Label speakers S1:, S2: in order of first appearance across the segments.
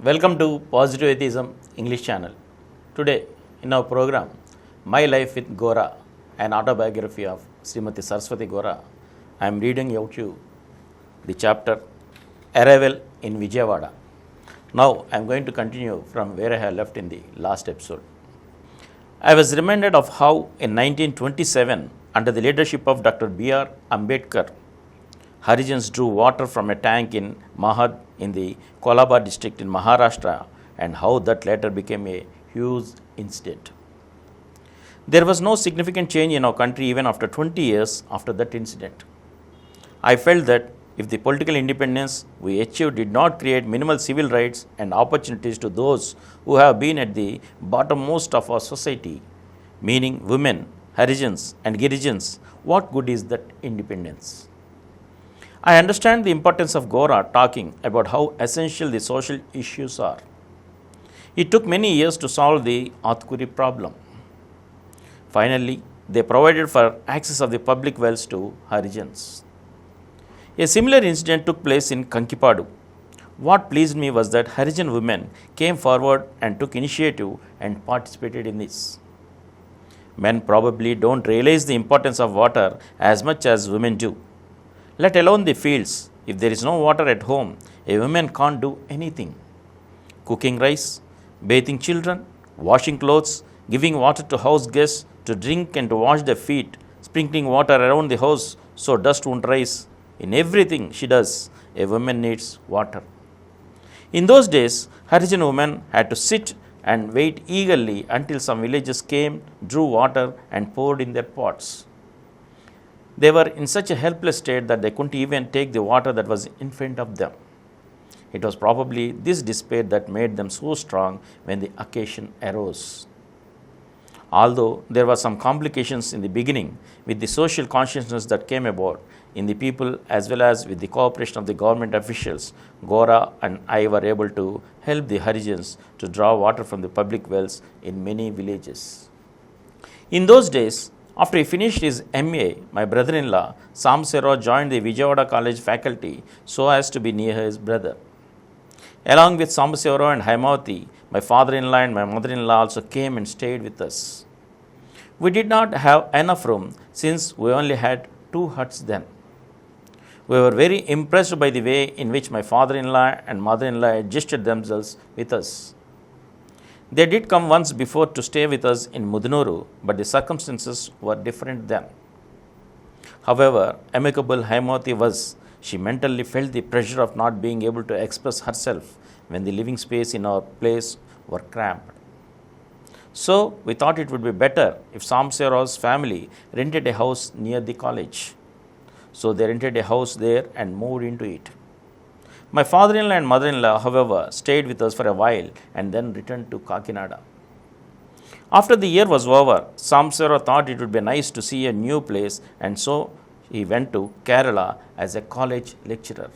S1: Welcome to Positive Atheism English channel. Today in our program, My Life with Gora, an autobiography of Srimati Saraswati Gora, I am reading out to you the chapter Arrival in Vijayawada. Now I am going to continue from where I have left in the last episode. I was reminded of how in 1927, under the leadership of Dr. B.R. Ambedkar, Harijans drew water from a tank in Mahad in the Kolaba district in Maharashtra, and how that later became a huge incident. There was no significant change in our country even after 20 years after that incident. I felt that if the political independence we achieved did not create minimal civil rights and opportunities to those who have been at the bottommost of our society, meaning women, Harijans and Girijans, what good is that independence? I understand the importance of Gora talking about how essential the social issues are. It took many years to solve the Atkuri problem. Finally, they provided for access of the public wells to Harijans. A similar incident took place in Kankipadu. What pleased me was that Harijan women came forward and took initiative and participated in this. Men probably don't realize the importance of water as much as women do. Let alone the fields. If there is no water at home, a woman can't do anything. Cooking rice, bathing children, washing clothes, giving water to house guests to drink and to wash their feet, sprinkling water around the house so dust won't rise. In everything she does, a woman needs water. In those days, Harijan women had to sit and wait eagerly until some villagers came, drew water and poured in their pots. They were in such a helpless state that they couldn't even take the water that was in front of them. It was probably this despair that made them so strong when the occasion arose. Although there were some complications in the beginning with the social consciousness that came about in the people as well as with the cooperation of the government officials, Gora and I were able to help the Harijans to draw water from the public wells in many villages. In those days, after he finished his MA, my brother-in-law, Samsero, joined the Vijayawada College faculty so as to be near his brother. Along with Samsero and Haimavati, my father-in-law and my mother-in-law also came and stayed with us. We did not have enough room since we only had 2 huts then. We were very impressed by the way in which my father-in-law and mother-in-law adjusted themselves with us. They did come once before to stay with us in Mudunuru, but the circumstances were different then. However amicable Haimavati was, she mentally felt the pressure of not being able to express herself when the living space in our place were cramped. So we thought it would be better if Samsero's family rented a house near the college. So they rented a house there and moved into it. My father-in-law and mother-in-law, however, stayed with us for a while and then returned to Kakinada. After the year was over, Samsero thought it would be nice to see a new place, and so he went to Kerala as a college lecturer.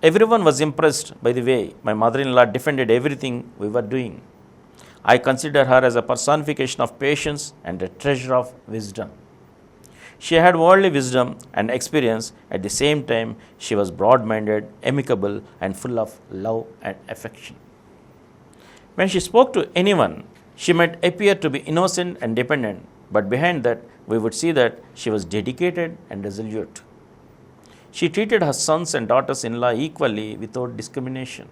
S1: Everyone was impressed by the way my mother-in-law defended everything we were doing. I consider her as a personification of patience and a treasure of wisdom. She had worldly wisdom and experience. At the same time, she was broad-minded, amicable, and full of love and affection. When she spoke to anyone, she might appear to be innocent and dependent, but behind that, we would see that she was dedicated and resolute. She treated her sons and daughters-in-law equally without discrimination.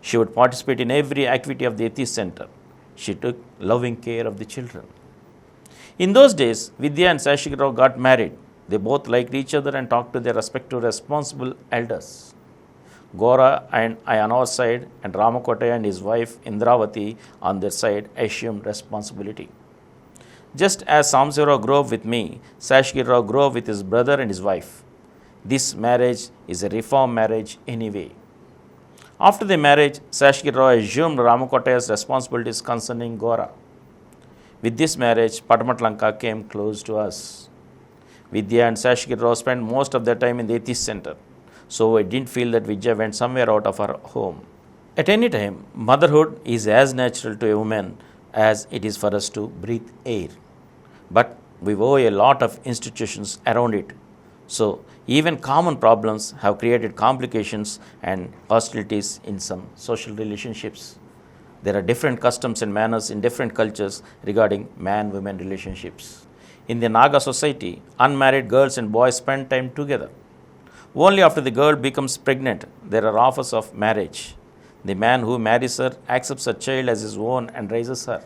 S1: She would participate in every activity of the Atheist Center. She took loving care of the children. In those days, Vidya and Sashikirao got married. They both liked each other and talked to their respective responsible elders. Gora and I on our side, and Ramakote and his wife Indravati on their side assumed responsibility. Just as Samsero grew up with me, Sashikirao grew up with his brother and his wife. This marriage is a reform marriage anyway. After the marriage, Sashikirao assumed Ramakote's responsibilities concerning Gora. With this marriage, Patamatlanka came close to us. Vidya and Sashikirao spent most of their time in the Atheist Center, so I didn't feel that Vidya went somewhere out of her home. At any time, motherhood is as natural to a woman as it is for us to breathe air. But we owe a lot of institutions around it. So, even common problems have created complications and hostilities in some social relationships. There are different customs and manners in different cultures regarding man-woman relationships. In the Naga society, unmarried girls and boys spend time together. Only after the girl becomes pregnant, there are offers of marriage. The man who marries her accepts her child as his own and raises her.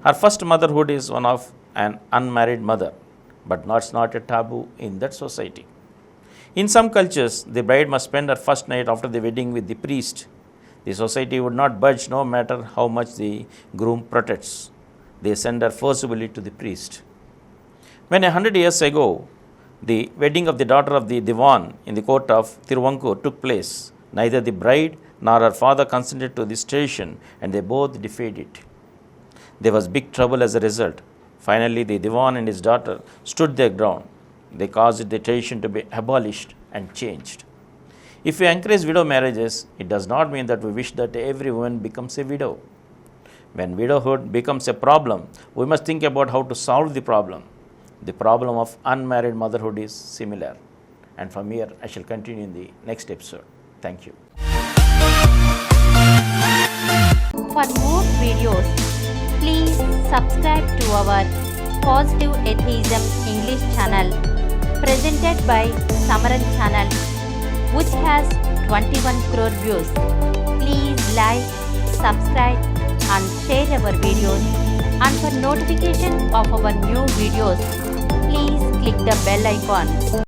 S1: Her first motherhood is one of an unmarried mother, but that's not a taboo in that society. In some cultures, the bride must spend her first night after the wedding with the priest. The society would not budge no matter how much the groom protests. They send her forcibly to the priest. When 100 years ago, the wedding of the daughter of the Diwan in the court of Tiruvankur took place, neither the bride nor her father consented to this tradition, and they both defied it. There was big trouble as a result. Finally, the Diwan and his daughter stood their ground. They caused the tradition to be abolished and changed. If we encourage widow marriages, it does not mean that we wish that every woman becomes a widow. When widowhood becomes a problem, we must think about how to solve the problem. The problem of unmarried motherhood is similar. And from here, I shall continue in the next episode. Thank you.
S2: For more videos, please subscribe to our Positive Atheism English channel presented by Samaram channel, which has 21 crore views. Please like, subscribe and share our videos, and for notification of our new videos, please click the bell icon.